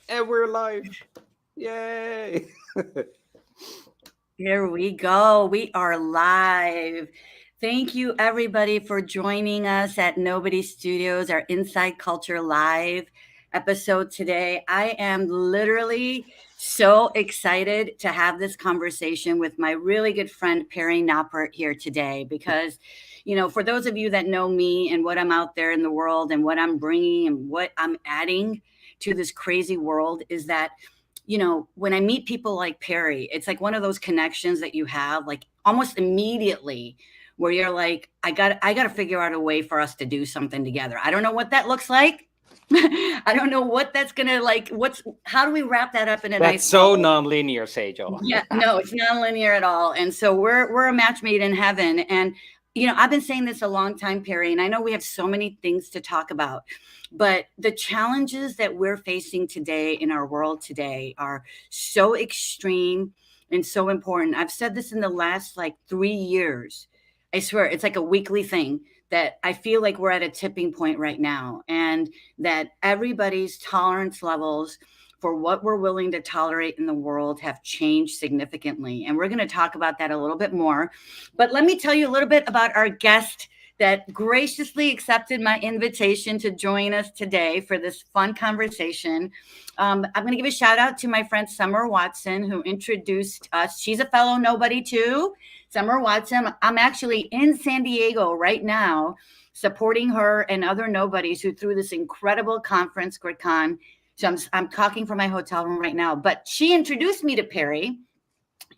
And we're live. Yay. Here we go. We are live. Thank you, everybody, for joining us at Nobody Studios, our Inside Culture Live episode today. I am literally so excited to have this conversation with my really good friend, Perry Knoppert, here today because, for those of you that know me and what I'm out there in the world and what I'm bringing and what I'm adding to this crazy world is that when I meet people like Perry, it's like one of those connections that you have like almost immediately where you're like, I got to figure out a way for us to do something together. I don't know what that looks like. I don't know what that's going to like how do we wrap that up in a That's nice so bow? non-linear, Sejal. Yeah, no, it's not linear at all. And so we're a match made in heaven. And I've been saying this a long time, Perry, and I know we have so many things to talk about, but the challenges that we're facing today in our world today are so extreme and so important. I've said this in the last like 3 years. I swear, it's like a weekly thing that I feel like we're at a tipping point right now, and that everybody's tolerance levels for what we're willing to tolerate in the world have changed significantly. And we're going to talk about that a little bit more. But let me tell you a little bit about our guest that graciously accepted my invitation to join us today for this fun conversation. I'm going to give a shout out to my friend Summer Watson, who introduced us. She's a fellow nobody too. Summer Watson. I'm actually in San Diego right now supporting her and other nobodies who threw this incredible conference, GridCon. So I'm talking from my hotel room right now. But she introduced me to Perry,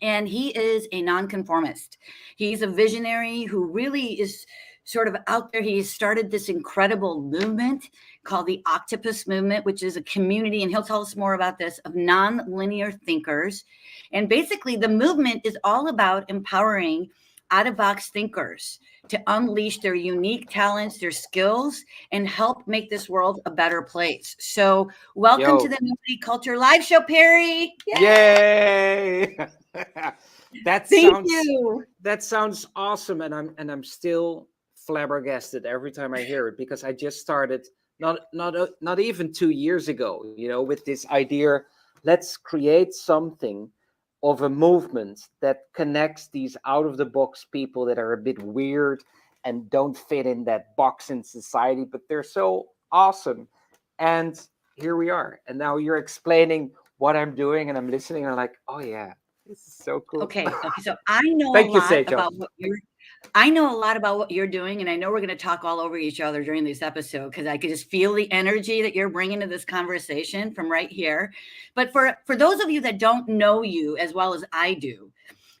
and he is a nonconformist. He's a visionary who really is sort of out there. He started this incredible movement called the Octopus Movement, which is a community, and he'll tell us more about this, of nonlinear thinkers. And basically, the movement is all about empowering out of box thinkers to unleash their unique talents, their skills, and help make this world a better place. So, welcome to Yo. the Nobody Culture Live Show, Perry. Yay. that Thank sounds you. that sounds awesome, and I'm still flabbergasted every time I hear it because I just started not even 2 years ago, with this idea, let's create something of a movement that connects these out of the box people that are a bit weird and don't fit in that box in society, but they're so awesome. And here we are. And now you're explaining what I'm doing, and I'm listening, and I'm like, oh yeah, this is so cool. Okay. So I know a Thank you, lot Sejal. about what you're I know a lot about what you're doing, and I know we're going to talk all over each other during this episode because I could just feel the energy that you're bringing to this conversation from right here. But for those of you that don't know you as well as I do,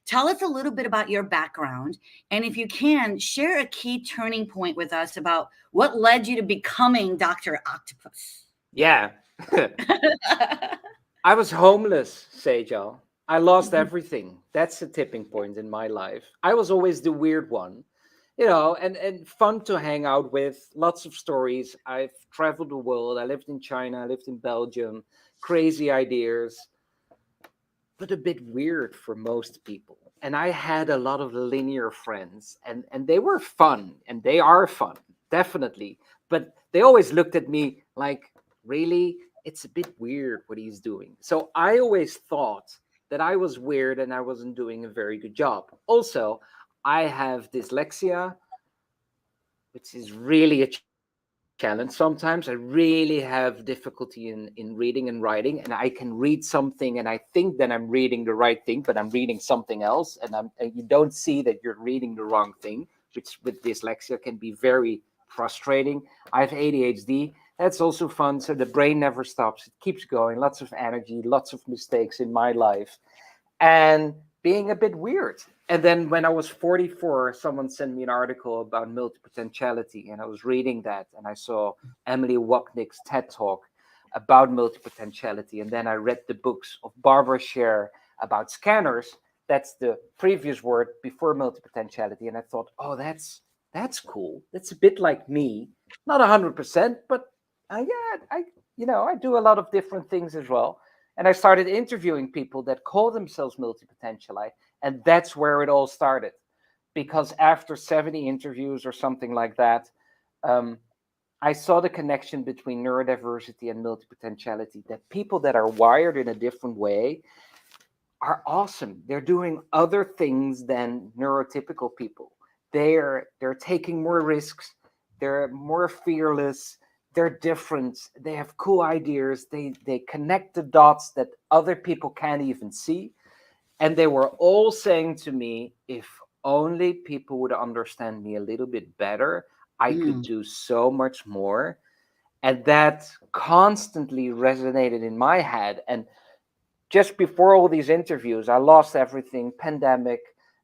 tell us a little bit about your background, and if you can, share a key turning point with us about what led you to becoming Dr. Octopus. Yeah. I was homeless, Sejal. I lost everything. That's a tipping point in my life. I was always the weird one, and fun to hang out with. Lots of stories. I've traveled the world. I lived in China, I lived in Belgium. Crazy ideas, but a bit weird for most people. And I had a lot of linear friends, and they were fun, and they are fun, definitely. But they always looked at me like, really? It's a bit weird what he's doing. So I always thought that I was weird and I wasn't doing a very good job. Also, I have dyslexia, which is really a challenge sometimes. I really have difficulty in reading and writing, and I can read something and I think that I'm reading the right thing, but I'm reading something else, and you don't see that you're reading the wrong thing, which with dyslexia can be very frustrating. I have ADHD. That's also fun. So the brain never stops. It keeps going. Lots of energy, lots of mistakes in my life, and being a bit weird. And then when I was 44, someone sent me an article about multipotentiality, and I was reading that, and I saw Emily Wapnick's TED Talk about multipotentiality, and then I read the books of Barbara Sher about scanners. That's the previous word before multipotentiality, and I thought, oh, that's cool. That's a bit like me, not 100%, but yeah, I do a lot of different things as well. And I started interviewing people that call themselves multipotentialite. And that's where it all started. Because after 70 interviews or something like that, um, I saw the connection between neurodiversity and multipotentiality, that people that are wired in a different way are awesome. They're doing other things than neurotypical people. They're taking more risks. They're more fearless. They're different. They have cool ideas. They connect the dots that other people can't even see. And they were all saying to me, if only people would understand me a little bit better, I could Mm. do so much more. And that constantly resonated in my head. And just before all these interviews, I lost everything: pandemic,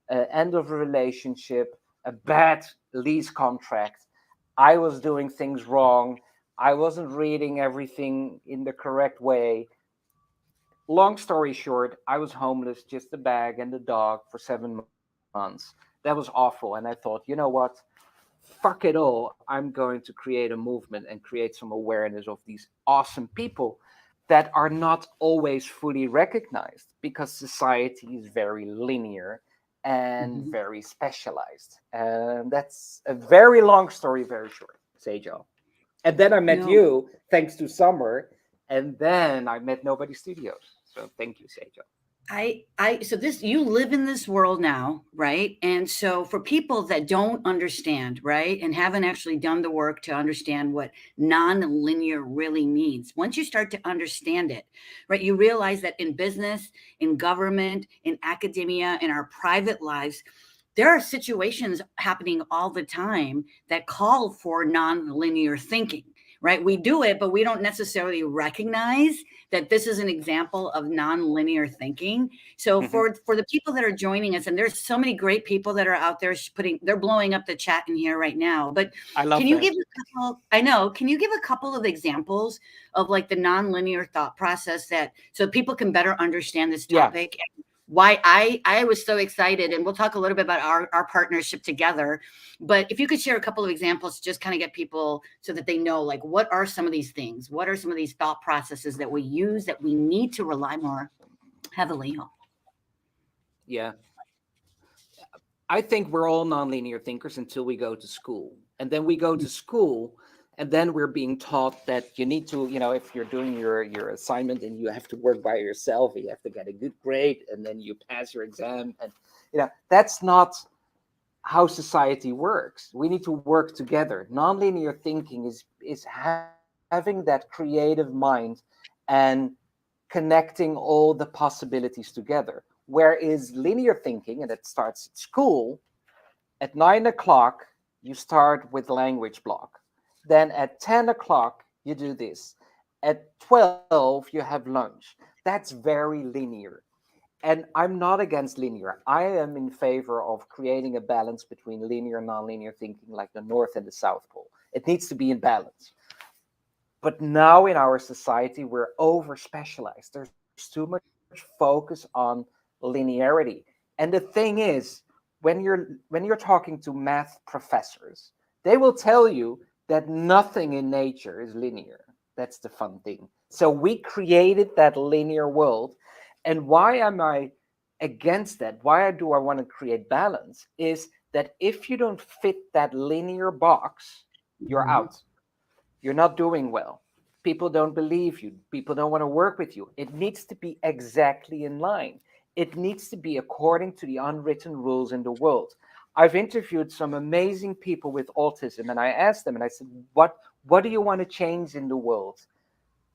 end of a relationship, a bad lease contract. I was doing things wrong. I wasn't reading everything in the correct way. Long story short, I was homeless, just the bag and the dog for 7 months. That was awful. And I thought, you know what? Fuck it all. I'm going to create a movement and create some awareness of these awesome people that are not always fully recognized because society is very linear and Mhm. very specialized. And that's a very long story, very short, Sejal. And then I met No. you thanks to Summer, and then I met Nobody Studios. So thank you, Sejal. So this, you live in this world now, right? And so for people that don't understand, right, and haven't actually done the work to understand what non-linear really means, once you start to understand it, right, you realize that in business, in government, in academia, in our private lives, there are situations happening all the time that call for non-linear thinking, right? We do it, but we don't necessarily recognize that this is an example of non-linear thinking. So Mhm. for the people that are joining us, and there's so many great people that are out there they're blowing up the chat in here right now. But I can love you that. give a couple? I know. Can you give a couple of examples of like the non-linear thought process, that so people can better understand this Yeah. topic, and why I was so excited? And we'll talk a little bit about our partnership together. But if you could share a couple of examples to just kind of get people so that they know, like, what are some of these things? What are some of these thought processes that we use that we need to rely more heavily on? Yeah. I think we're all nonlinear thinkers until we go to school. And then we go to school, and then we're being taught that you need to, if you're doing your assignment and you have to work by yourself, you have to get a good grade and then you pass your exam. And that's not how society works. We need to work together. Nonlinear thinking is having that creative mind and connecting all the possibilities together. Whereas linear thinking, and it starts at school, at 9 o'clock, you start with language block. Then at 10 o'clock, you do this. At 12, you have lunch. That's very linear. And I'm not against linear. I am in favor of creating a balance between linear and nonlinear thinking, like the North and the South Pole. It needs to be in balance. But now in our society, we're over specialized. There's too much focus on linearity. And the thing is, when you're talking to math professors, they will tell you that nothing in nature is linear. That's the fun thing. So we created that linear world. And why am I against that? Why do I want to create balance? Is that if you don't fit that linear box, you're Mhm. out. You're not doing well. People don't believe you. People don't want to work with you. It needs to be exactly in line. It needs to be according to the unwritten rules in the world. I've interviewed some amazing people with autism, and I asked them, and I said, what do you want to change in the world,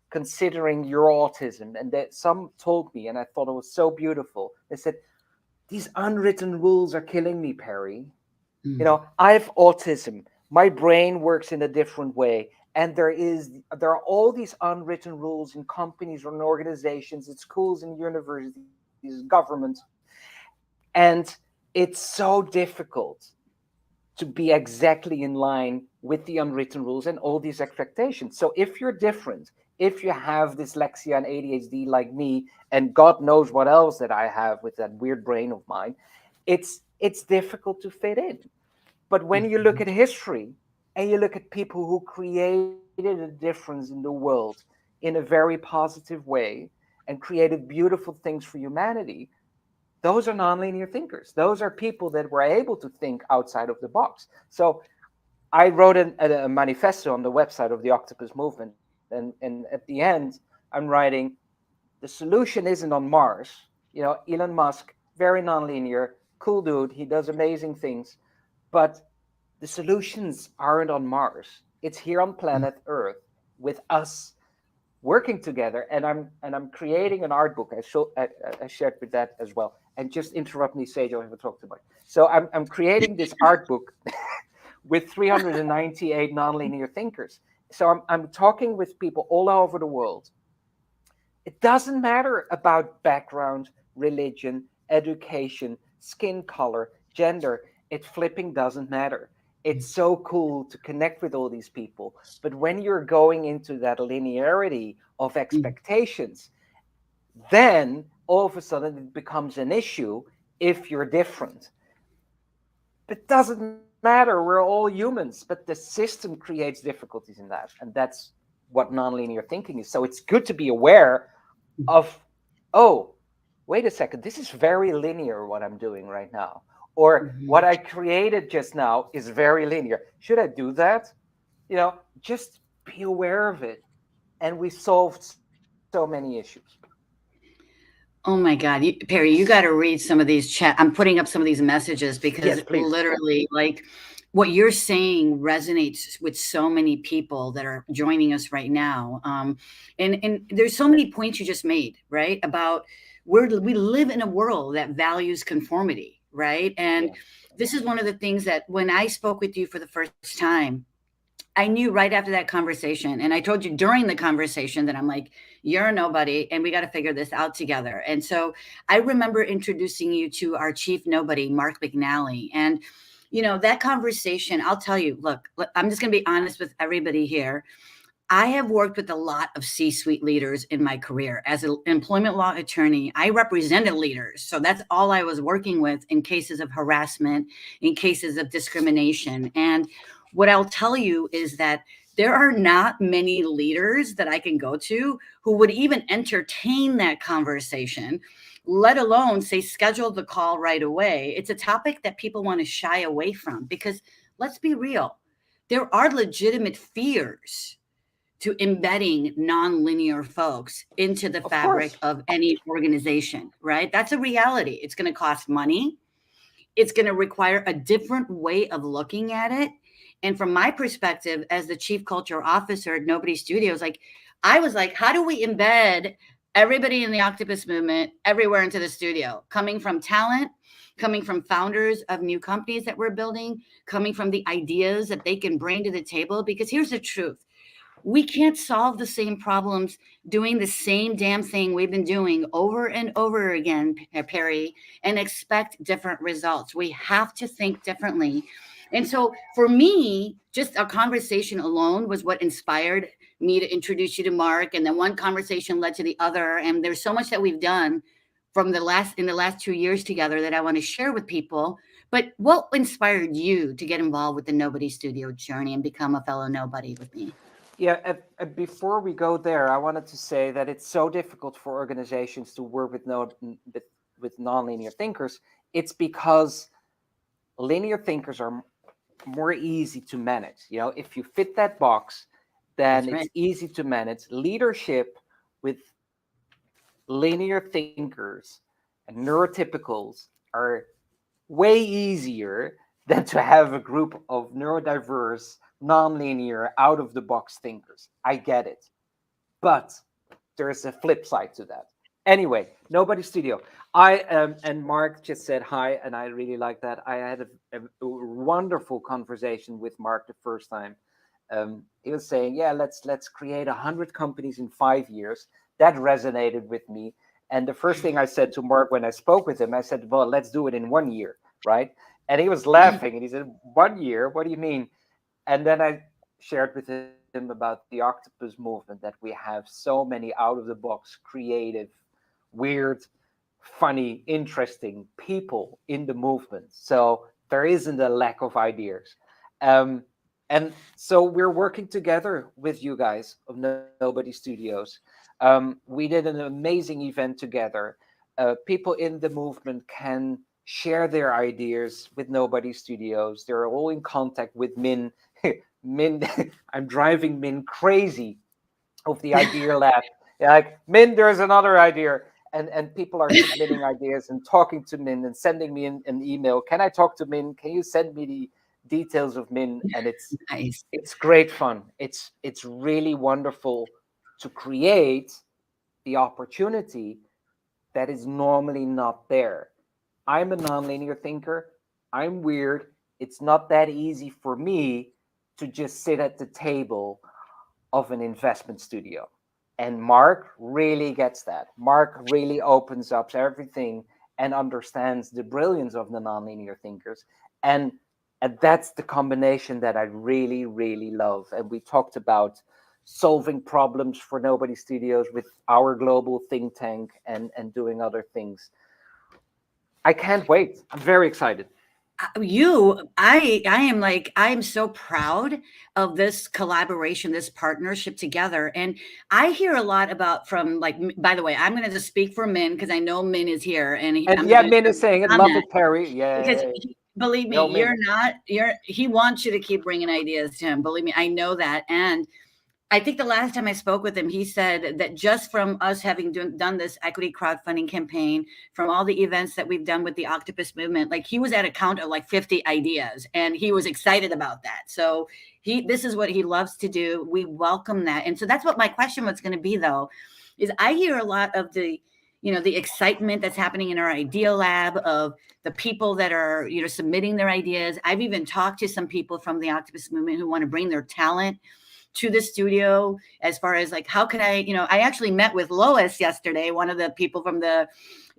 considering your autism? And that some told me, and I thought it was so beautiful. They said, these unwritten rules are killing me, Perry. Mm. I have autism. My brain works in a different way. And there are all these unwritten rules in companies or in organizations, in schools and universities, governments. And it's so difficult to be exactly in line with the unwritten rules and all these expectations. So if you're different, if you have dyslexia and ADHD like me, and God knows what else that I have with that weird brain of mine, it's difficult to fit in. But when you look Mhm. at history and you look at people who created a difference in the world in a very positive way and created beautiful things for humanity, those are nonlinear thinkers. Those are people that were able to think outside of the box. So I wrote a manifesto on the website of the Octopus Movement, and at the end, I'm writing, the solution isn't on Mars. Elon Musk, very nonlinear, cool dude. He does amazing things, but the solutions aren't on Mars. It's here on planet Earth with us working together. And I'm creating an art book. I shared with that as well. And just interrupt me, Sejal, if I talk too much. So I'm creating this art book with 398 nonlinear thinkers. So I'm talking with people all over the world. It doesn't matter about background, religion, education, skin color, gender. It flipping doesn't matter. It's so cool to connect with all these people. But when you're going into that linearity of expectations, then all of a sudden it becomes an issue if you're different. But it doesn't matter. We're all humans, but the system creates difficulties in that. And that's what nonlinear thinking is. So it's good to be aware of, oh, wait a second, this is very linear what I'm doing right now. Or what I created just now is very linear. Should I do that? Just be aware of it. And we solved so many issues. Oh my God, Perry, you got to read some of these chat. I'm putting up some of these messages Yes, because please. literally, like, what you're saying resonates with so many people that are joining us right now. And there's so many points you just made, right? About we live in a world that values conformity, right? And Yeah. this is one of the things that when I spoke with you for the first time, I knew right after that conversation, and I told you during the conversation that I'm like, you're a nobody, and we got to figure this out together. And so I remember introducing you to our chief nobody, Mark McNally. And, that conversation, I'll tell you, look, I'm just going to be honest with everybody here. I have worked with a lot of C suite leaders in my career. As an employment law attorney, I represented leaders. So that's all I was working with in cases of harassment, in cases of discrimination. And what I'll tell you is that there are not many leaders that I can go to who would even entertain that conversation, let alone say, schedule the call right away. It's a topic that people want to shy away from because let's be real, there are legitimate fears to embedding nonlinear folks into the Of fabric course. of any organization, right? That's a reality. It's going to cost money. It's going to require a different way of looking at it. And from my perspective, as the chief culture officer at Nobody Studios, I was like, how do we embed everybody in the Octopus movement everywhere into the studio? Coming from talent, coming from founders of new companies that we're building, coming from the ideas that they can bring to the table. Because here's the truth. We can't solve the same problems doing the same damn thing we've been doing over and over again, Perry, and expect different results. We have to think differently. And so for me, just a conversation alone was what inspired me to introduce you to Mark. And then one conversation led to the other. And there's so much that we've done in the last 2 years together that I want to share with people. But what inspired you to get involved with the Nobody Studio journey and become a fellow nobody with me? Yeah, before we go there, I wanted to say that it's so difficult for organizations to work with nonlinear thinkers. It's because linear thinkers are more easy to manage. If you fit that box, then That's it's right. easy to manage. Leadership with linear thinkers and neurotypicals are way easier than to have a group of neurodiverse, nonlinear, out of the box thinkers. I get it. But there's a flip side to that. Anyway, Nobody Studio. And Mark just said hi, and I really like that. I had a wonderful conversation with Mark the first time. He was saying, "Yeah, let's create 100 companies in 5 years." That resonated with me. And the first thing I said to Mark when I spoke with him, I said, "Well, let's do it in 1 year, right?" And he was laughing, and he said, "1 year? What do you mean?" And then I shared with him about the Octopus movement, that we have so many out of the box, creative, weird, funny, interesting people in the movement. So there isn't a lack of ideas. Um, and so we're working together with you guys of Nobody Studios. We did an amazing event together. People in the movement can share their ideas with Nobody Studios. They're all in contact with Min Min, I'm driving Min crazy of the idea lab. Yeah, like, Min, there's another idea. And people are submitting ideas and talking to Min and sending me an email. Can I talk to Min? Can you send me the details of Min? And Nice. it's great fun. It's really wonderful to create the opportunity that is normally not there. I'm a nonlinear thinker. I'm weird. It's not that easy for me to just sit at the table of an investment studio. And Mark really gets that. Mark really opens up everything and understands the brilliance of the nonlinear thinkers. And, and that's the combination that I really, really love. And we talked about solving problems for Nobody Studios with our global think tank and doing other things. I can't wait. I'm very excited. I'm so proud of this collaboration, this partnership together. And I hear a lot about from like, by the way, I'm going to just speak for Min because I know Min is here and And I'm yeah, going Min to is saying it. Love comment it, Perry. because Yay. believe me, Yo, Min. he wants you to keep bringing ideas to him. Believe me, I know that. And I think the last time I spoke with him, he said that just from us having done this equity crowdfunding campaign, from all the events that we've done with the Octopus movement, like he was at a count of like 50 ideas and he was excited about that. So this is what he loves to do. We welcome that. And so that's what my question was going to be though, is I hear a lot of the excitement that's happening in our idea lab of the people that are, submitting their ideas. I've even talked to some people from the Octopus movement who want to bring their talent to the studio as far as like, how can I actually met with Lois yesterday, one of the people from the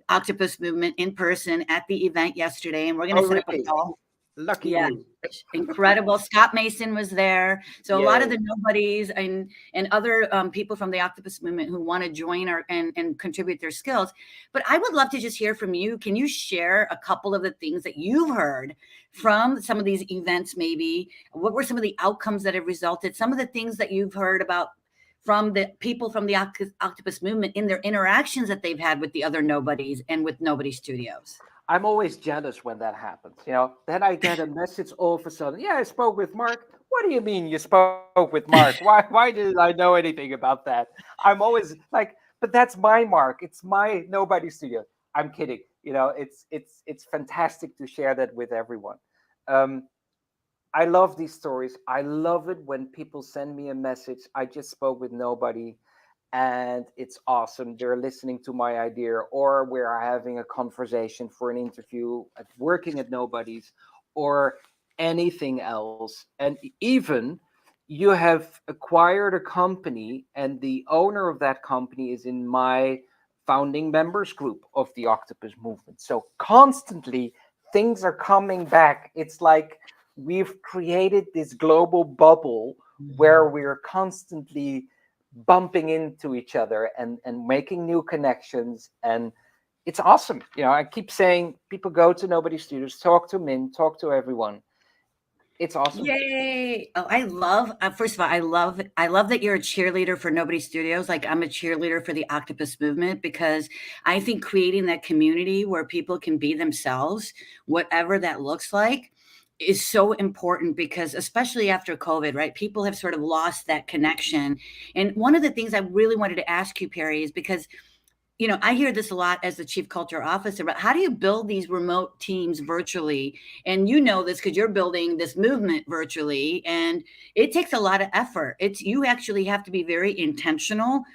Octopus movement in person at the event yesterday. And we're going to set up a Really? call. Lucky Yeah. you. Incredible. Scott Mason was there. So a lot of Yay. the nobodies and other people from the Octopus movement who want to join and contribute their skills. But I would love to just hear from you. Can you share a couple of the things that you've heard from some of these events? Maybe what were some of the outcomes that have resulted? Some of the things that you've heard about from the people from the Octopus movement in their interactions that they've had with the other nobodies and with Nobody Studios. I'm always jealous when that happens. Then I get a message all of a sudden. Yeah, I spoke with Mark. What do you mean you spoke with Mark? Why did I know anything about that? I'm always like, but that's my Mark. It's my Nobody Studio. I'm kidding. It's fantastic to share that with everyone. Um, I love these stories. I love it when people send me a message. I just spoke with nobody and it's awesome. They're listening to my idea, or we're having a conversation for an interview at working at nobody's, or anything else. And even you have acquired a company, and the owner of that company is in my founding members group of the Octopus movement. So constantly things are coming back. It's like we've created this global bubble where we're constantly bumping into each other and making new connections. And it's awesome. I keep saying people go to Nobody Studios, talk to Min, talk to everyone. It's awesome. Yay. Oh, I love, first of all, I love that you're a cheerleader for Nobody Studios. Like I'm a cheerleader for the Octopus movement because I think creating that community where people can be themselves, whatever that looks like, is so important because especially after COVID, right? People have sort of lost that connection. And one of the things I really wanted to ask you, Perry, is because I hear this a lot as the chief culture officer, but how do you build these remote teams virtually? And you know this because you're building this movement virtually, and it takes a lot of effort. You actually have to be very intentional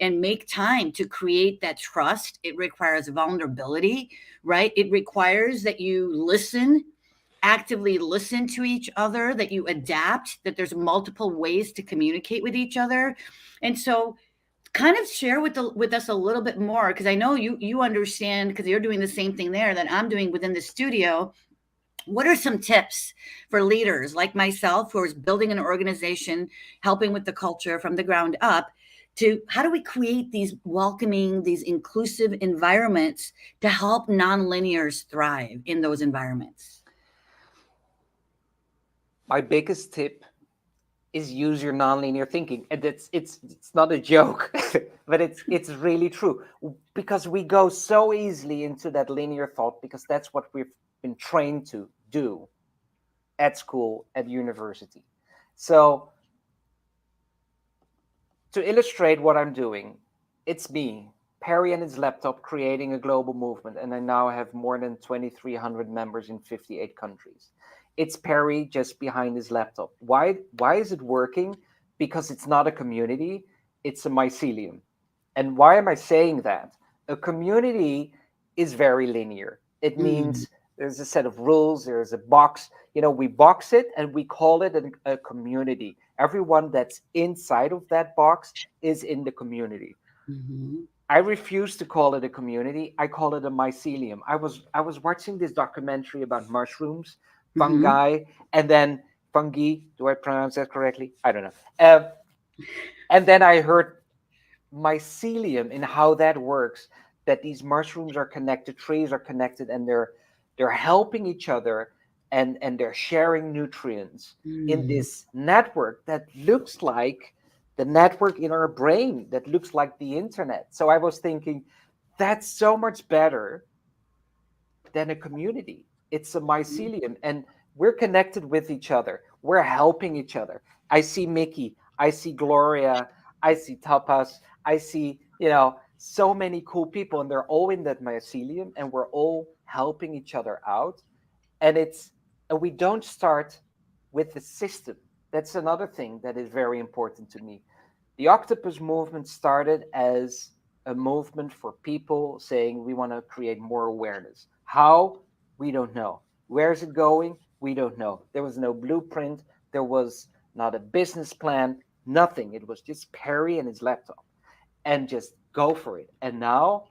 and make time to create that trust. It requires vulnerability, right? It requires that you actively listen to each other, that you adapt, that there's multiple ways to communicate with each other. And so kind of share with us a little bit more, because I know you understand because you're doing the same thing there that I'm doing within the studio. What are some tips for leaders like myself who is building an organization, helping with the culture from the ground up, to how do we create these welcoming, these inclusive environments to help nonlinears thrive in those environments? My biggest tip is use your nonlinear thinking, and it's not a joke, but it's really true, because we go so easily into that linear thought because that's what we've been trained to do at school, at university. So to illustrate what I'm doing, it's me, Perry and his laptop, creating a global movement, and I now have more than 2,300 members in 58 countries. It's Perry just behind his laptop. Why is it working? Because it's not a community, it's a mycelium. And why am I saying that? A community is very linear. It Mm-hmm. means there's a set of rules, there's a box. We box it and we call it a community. Everyone that's inside of that box is in the community. Mm-hmm. I refuse to call it a community. I call it a mycelium. I was watching this documentary about mushrooms, Mm-hmm. fungi, and then fungi. Do I pronounce that correctly? I don't know. Uh, and then I heard mycelium and how that works. That these mushrooms are connected, trees are connected, and they're helping each other, and they're sharing nutrients in Mm-hmm. this network that looks like the network in our brain, that looks like the internet. So I was thinking, that's so much better than a community. It's a mycelium, and we're connected with each other. We're helping each other. I see Mickey, I see Gloria, I see Tapas, I see, so many cool people, and they're all in that mycelium, and we're all helping each other out. And we don't start with the system. That's another thing that is very important to me. The octopus movement started as a movement for people saying we want to create more awareness. How? We don't know. Where is it going? We don't know. There was no blueprint. There was not a business plan, nothing. It was just Perry and his laptop, and just go for it. And now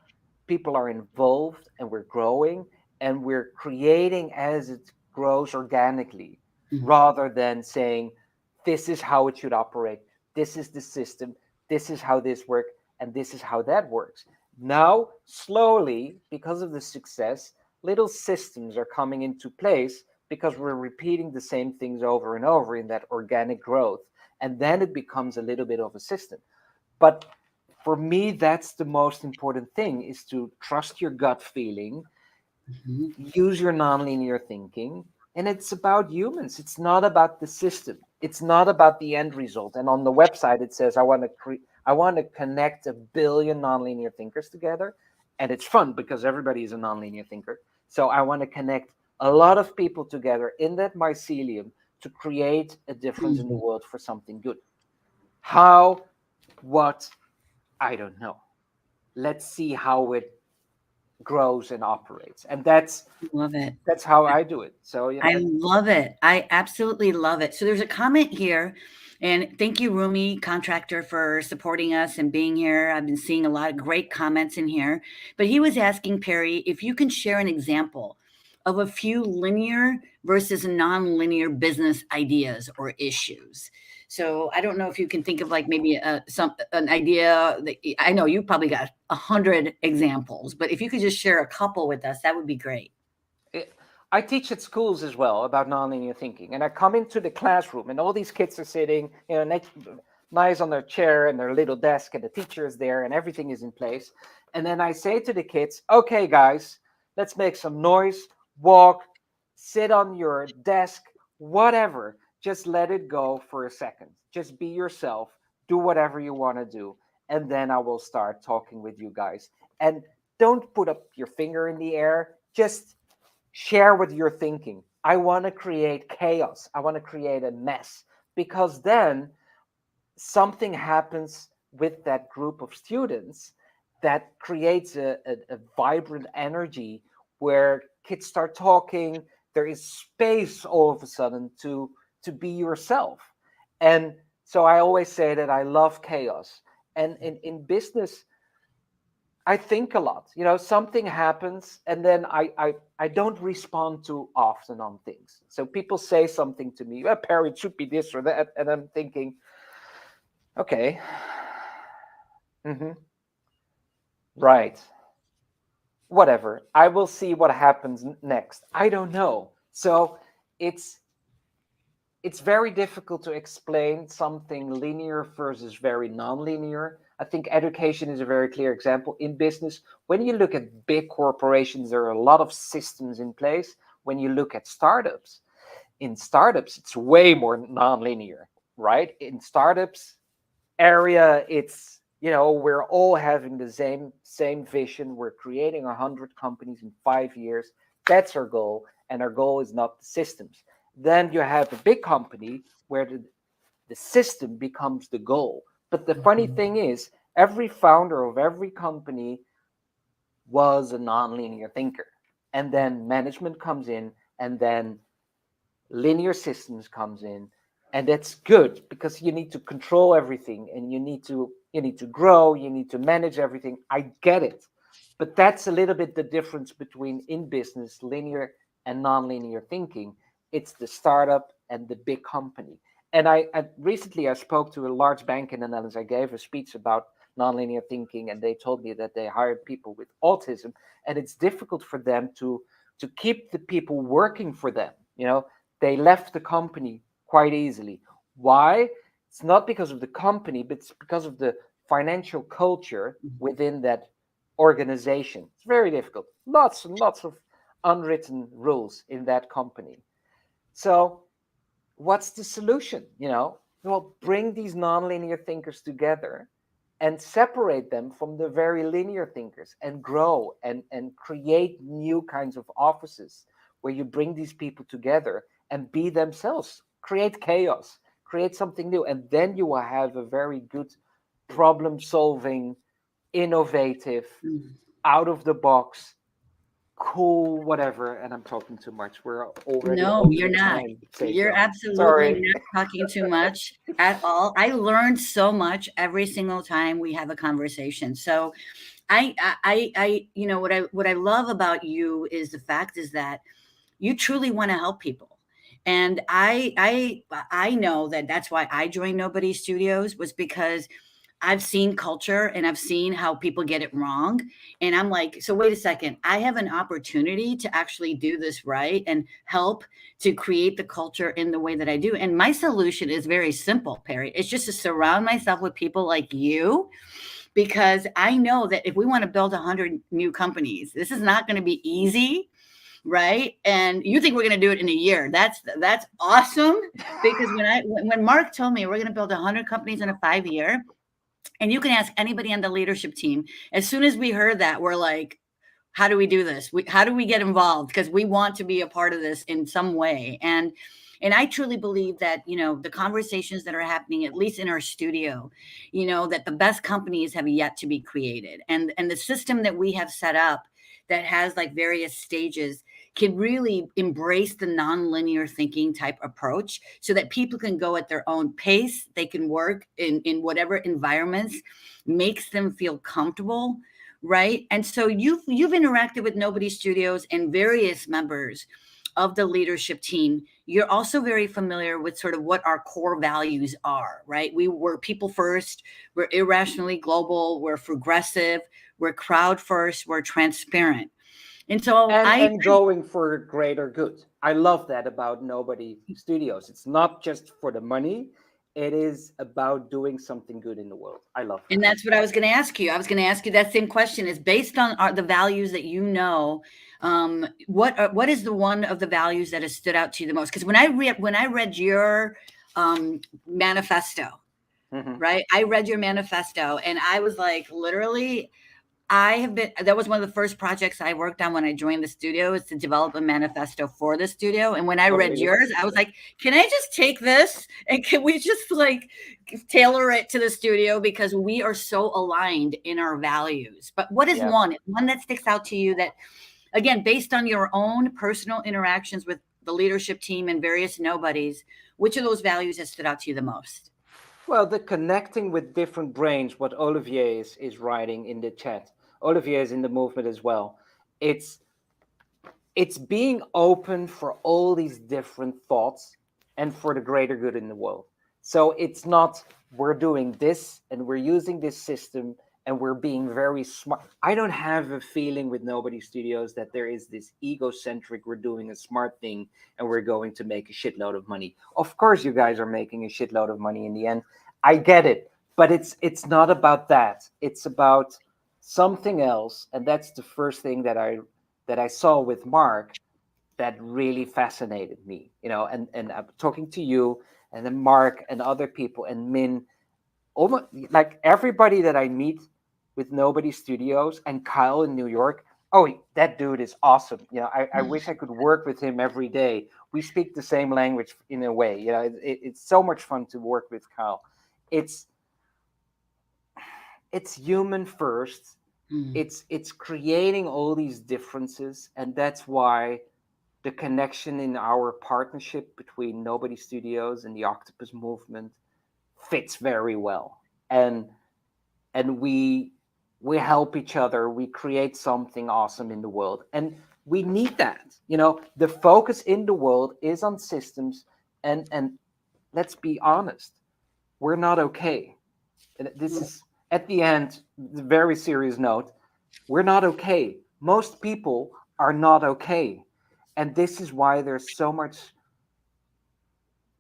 people are involved, and we're growing, and we're creating as it grows organically, rather than saying, this is how it should operate. This is the system. This is how this works. And this is how that works. Now, slowly, because of the success, little systems are coming into place because we're repeating the same things over and over in that organic growth. And then it becomes a little bit of a system. But for me, that's the most important thing, is to trust your gut feeling, Mm-hmm. use your nonlinear thinking, and it's about humans. It's not about the system. It's not about the end result. And on the website it says I want to connect 1 billion nonlinear thinkers together, and it's fun because everybody is a nonlinear thinker. So I want to connect a lot of people together in that mycelium to create a difference in the Mm-hmm. world for something good. How? What? I don't know. Let's see how it grows and operates. And that's Love it. that's how I do it. So yeah, I love it. I absolutely love it. So there's a comment here, and thank you, Rumi Contractor, for supporting us and being here. I've been seeing a lot of great comments in here. But he was asking Perry if you can share an example of a few linear versus non-linear business ideas or issues. So I don't know if you can think of like maybe an idea that I know you probably got 100 examples, but if you could just share a couple with us, that would be great. I teach at schools as well about nonlinear thinking, and I come into the classroom, and all these kids are sitting, nice on their chair and their little desk, and the teacher is there, and everything is in place. And then I say to the kids, "Okay, guys, let's make some noise, walk, sit on your desk, whatever. Just let it go for a second. Just be yourself. Do whatever you want to do, and then I will start talking with you guys. And don't put up your finger in the air. Just share what you're thinking. I want to create chaos. I want to create a mess, because then something happens with that group of students that creates a vibrant energy where kids start talking. There is space all of a sudden to be yourself. And so I always say that I love chaos. And in business, I think a lot. Something happens, and then I don't respond too often on things. So people say something to me, Perry, it should be this or that, and I'm thinking, okay, hmm right, whatever. I will see what happens next. I don't know. So it's it's very difficult to explain something linear versus very non-linear. I think education is a very clear example. In business, when you look at big corporations, there are a lot of systems in place. When you look at startups, in startups, it's way more non-linear. right? In startups area, it's, we're all having the same vision. We're creating 100 companies in 5 years. That's our goal, and our goal is not the systems. Then you have a big company where the system becomes the goal. But the funny thing is, every founder of every company was a nonlinear thinker. And then management comes in, and then linear systems comes in, and that's good because you need to control everything, and you need to grow, you need to manage everything. I get it. But that's a little bit the difference between in business linear and nonlinear thinking. It's the startup and the big company. And I recently I spoke to a large bank in the Netherlands. I gave a speech about nonlinear thinking, and they told me that they hired people with autism, and it's difficult for them to keep the people working for them. They left the company quite easily. Why? It's not because of the company, but it's because of the financial culture within that organization. It's very difficult. Lots and lots of unwritten rules in that company. So, what's the solution? Well, bring these nonlinear thinkers together and separate them from the very linear thinkers, and grow and create new kinds of offices where you bring these people together and be themselves, create chaos, create something new, and then you will have a very good problem solving, innovative, out of the box, cool, whatever. And I'm talking too much. We're already No, over you're the not. time, You're Sejal. absolutely Sorry. not talking too much at all. I learned so much every single time we have a conversation. So what I love about you is the fact is that you truly want to help people. And I know that that's why I joined Nobody Studios, was because I've seen culture and I've seen how people get it wrong. And I'm like, so wait a second, I have an opportunity to actually do this right and help to create the culture in the way that I do. And my solution is very simple, Perry. It's just to surround myself with people like you, because I know that if we want to build 100 new companies, this is not going to be easy, right? And you think we're going to do it in a year? That's awesome. Because when Mark told me we're going to build 100 companies in a 5 year, and you can ask anybody on the leadership team, as soon as we heard that, we're like, how do we do this? How do we get involved? Because we want to be a part of this in some way. And I truly believe that, the conversations that are happening, at least in our studio, that the best companies have yet to be created. And the system that we have set up that has like various stages can really embrace the nonlinear thinking type approach, so that people can go at their own pace. They can work in whatever environments makes them feel comfortable, right? And so you've interacted with Nobody Studios and various members of the leadership team. You're also very familiar with sort of what our core values are, right? We're people first, we're irrationally global, we're progressive, we're crowd first, we're transparent. And so And going for greater good. I love that about Nobody Studios. It's not just for the money. It is about doing something good in the world. I love and that. that's what I was going to ask you. I was going to ask you that same question. Is based on the values that you know. What is the one of the values that has stood out to you the most? Because when I read your manifesto, Mhm. right? I read your manifesto, and I was like, literally, that was one of the first projects I worked on when I joined the studio, is to develop a manifesto for the studio. And when I Oh, read really? yours, I was like, can I just take this and can we just like tailor it to the studio, because we are so aligned in our values. But what is Yeah. one that sticks out to you that, again, based on your own personal interactions with the leadership team and various nobodies, which of those values has stood out to you the most? Well, the connecting with different brains, what Olivier is writing in the chat. Olivier is in the movement as well. It's it's being open for all these different thoughts and for the greater good in the world. So it's not we're doing this and we're using this system and we're being very smart. I don't have a feeling with Nobody Studios that there is this egocentric, we're doing a smart thing and we're going to make a shitload of money. Of course you guys are making a shitload of money in the end. I get it, but it's not about that. It's about something else, and that's the first thing that I saw with Mark that really fascinated me. And I'm talking to you. and then Mark and other people and Min, almost like everybody that I meet with Nobody Studios and Kyle in New York. Oh, that dude is awesome. I wish I could work with him every day. We speak the same language in a way. It's so much fun to work with Kyle. It's human first. Mm. It's creating all these differences, and that's why the connection in our partnership between Nobody Studios and the Octopus Movement fits very well. And we help each other, we create something awesome in the world, and we need that. The focus in the world is on systems, and let's be honest, we're not okay. And this is, at the end, the very serious note, we're not okay. Most people are not okay, and this is why there's so much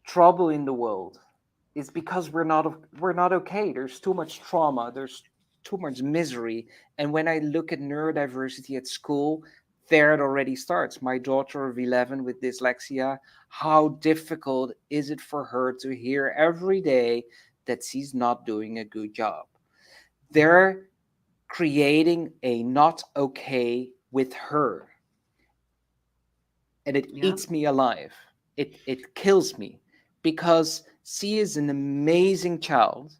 trouble in the world. Is because we're not okay. There's too much trauma. There's too much misery. And when I look at neurodiversity at school, there it already starts. My daughter of 11 with dyslexia, how difficult is it for her to hear every day that she's not doing a good job? They're creating a not okay with her, and it Yeah. eats me alive. It kills me, because she is an amazing child,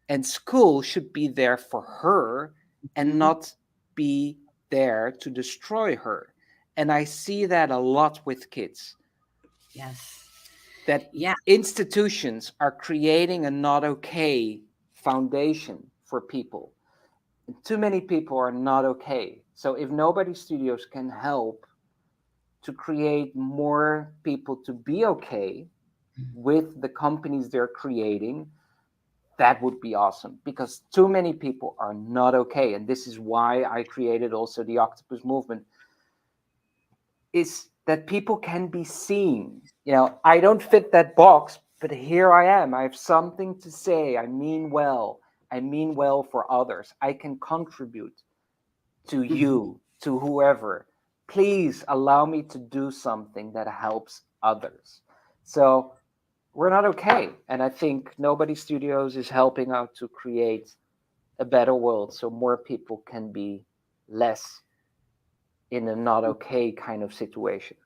and school should be there for her and Mhm. not be there to destroy her. And I see that a lot with kids, Yes. that Yeah. institutions are creating a not okay foundation for people. Too many people are not okay. So if Nobody Studios can help to create more people to be okay with the companies they're creating, that would be awesome, because too many people are not okay. And this is why I created also the Octopus Movement, is that people can be seen. I don't fit that box, but here I am. I have something to say. I mean well. I mean well for others. I can contribute to Mhm. you, to whoever. Please allow me to do something that helps others. So we're not okay. And I think Nobody Studios is helping out to create a better world so more people can be less in a not okay kind of situation.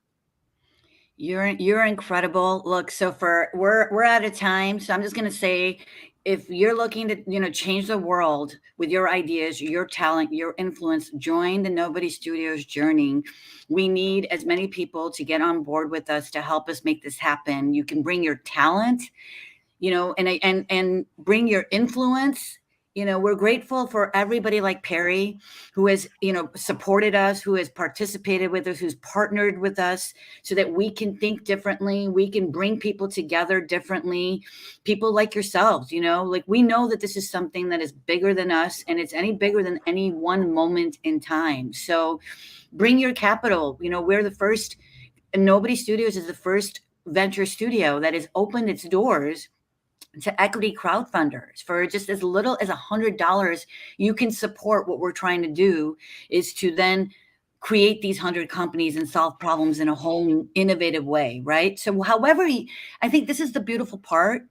You're incredible. Look, so for we're out of time, so I'm just gonna say, if you're looking to change the world with your ideas, your talent, your influence, join the Nobody Studios journey. We need as many people to get on board with us to help us make this happen. You can bring your talent, and bring your influence. We're grateful for everybody like Perry, who has supported us, who has participated with us, who's partnered with us, so that we can think differently, we can bring people together differently. People like yourselves, like, we know that this is something that is bigger than us, and it's any bigger than any one moment in time. So bring your capital. We're the first, and Nobody Studios is the first venture studio that has opened its doors to equity crowdfunders. For just as little as $100, you can support what we're trying to do, is to then create these 100 companies and solve problems in a whole innovative way, right? So however, I think this is the beautiful part,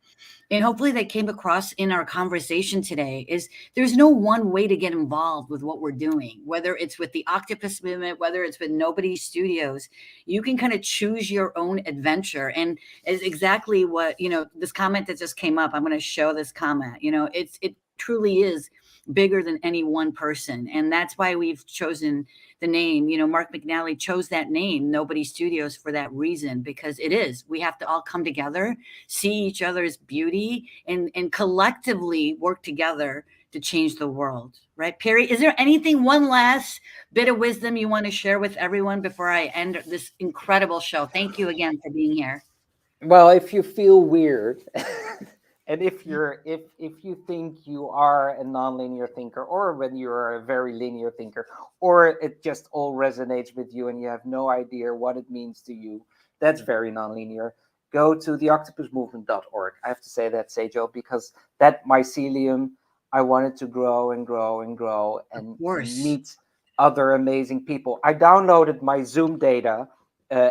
and hopefully that came across in our conversation today, is there's no one way to get involved with what we're doing, whether it's with the Octopus Movement, whether it's with Nobody Studios. You can kind of choose your own adventure. And is exactly what, this comment that just came up, I'm going to show this comment. It truly is bigger than any one person, and that's why we've chosen the name. Mark McNally chose that name, Nobody Studios, for that reason, because it is, we have to all come together, see each other's beauty, and collectively work together to change the world. Right, Perry? Is there anything, one last bit of wisdom you want to share with everyone before I end this incredible show? Thank you again for being here. Well, if you feel weird, and if you think you are a nonlinear thinker, or when you're a very linear thinker, or it just all resonates with you and you have no idea what it means to you, that's very nonlinear. Go to theoctopusmovement.org. I have to say that, Sejal, because that mycelium, I wanted to grow and grow and grow Of and course. meet other amazing people. I downloaded my Zoom data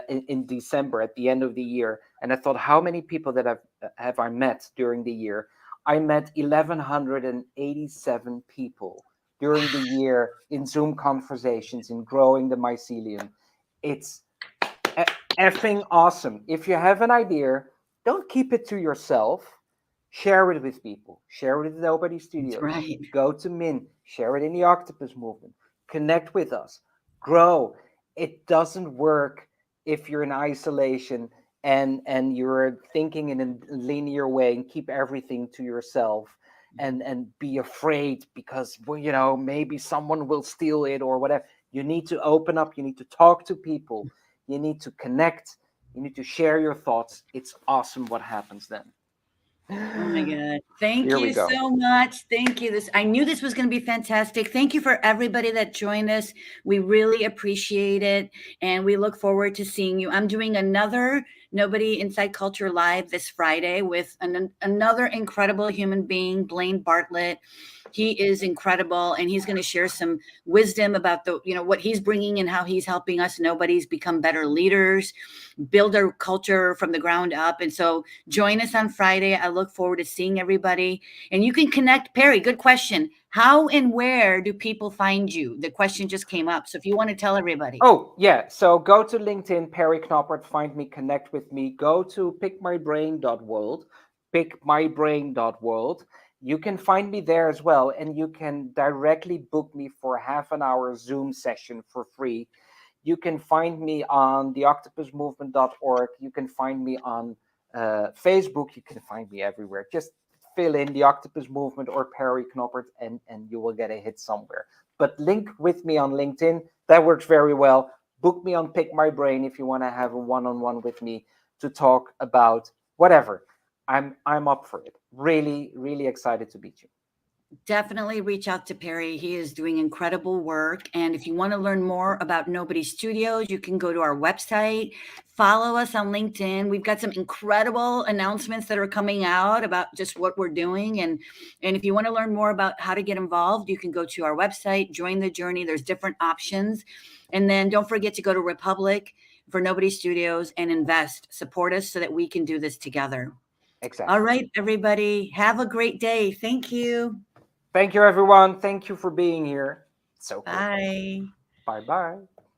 in December at the end of the year, and I thought, how many people that have I met during the year? I met 1,187 people during the year in Zoom conversations in growing the mycelium. It's effing awesome. If you have an idea, don't keep it to yourself. Share it with people. Share it with Nobody That's Studios. right. Go to Min. Share it in the Octopus Movement. Connect with us. Grow. It doesn't work if you're in isolation and you're thinking in a linear way and keep everything to yourself and be afraid because, well, maybe someone will steal it or whatever. You need to open up. You need to talk to people. You need to connect. You need to share your thoughts. It's awesome what happens then. Oh my God. Thank Here we you go. so much. Thank you. I knew this was going to be fantastic. Thank you for everybody that joined us. We really appreciate it. And we look forward to seeing you. I'm doing another Nobody Inside Culture Live this Friday with another incredible human being, Blaine Bartlett. He is incredible, and he's going to share some wisdom about what he's bringing and how he's helping us nobodies become better leaders, build our culture from the ground up. And so join us on Friday. I look forward to seeing everybody. And you can connect. Perry, good question. How and where do people find you? The question just came up. So if you want to tell everybody. Oh, yeah. So go to LinkedIn, Perry Knoppert, find me, connect with me. Go to pickmybrain.world, pickmybrain.world. You can find me there as well, and you can directly book me for a half an hour Zoom session for free. You can find me on theoctopusmovement.org. You can find me on Facebook. You can find me everywhere. Just fill in the Octopus Movement or Perry Knoppert, and you will get a hit somewhere. But link with me on LinkedIn. That works very well. Book me on Pick My Brain if you want to have a one-on-one with me to talk about whatever. I'm up for it. Really, really excited to meet you. Definitely reach out to Perry. He is doing incredible work. And if you want to learn more about Nobody Studios, you can go to our website, follow us on LinkedIn. We've got some incredible announcements that are coming out about just what we're doing. And if you want to learn more about how to get involved, you can go to our website, join the journey. There's different options. And then don't forget to go to Republic for Nobody Studios and invest. Support us so that we can do this together. Exactly. All right, everybody. Have a great day. Thank you. Thank you, everyone. Thank you for being here. So cool. Bye. Bye-bye.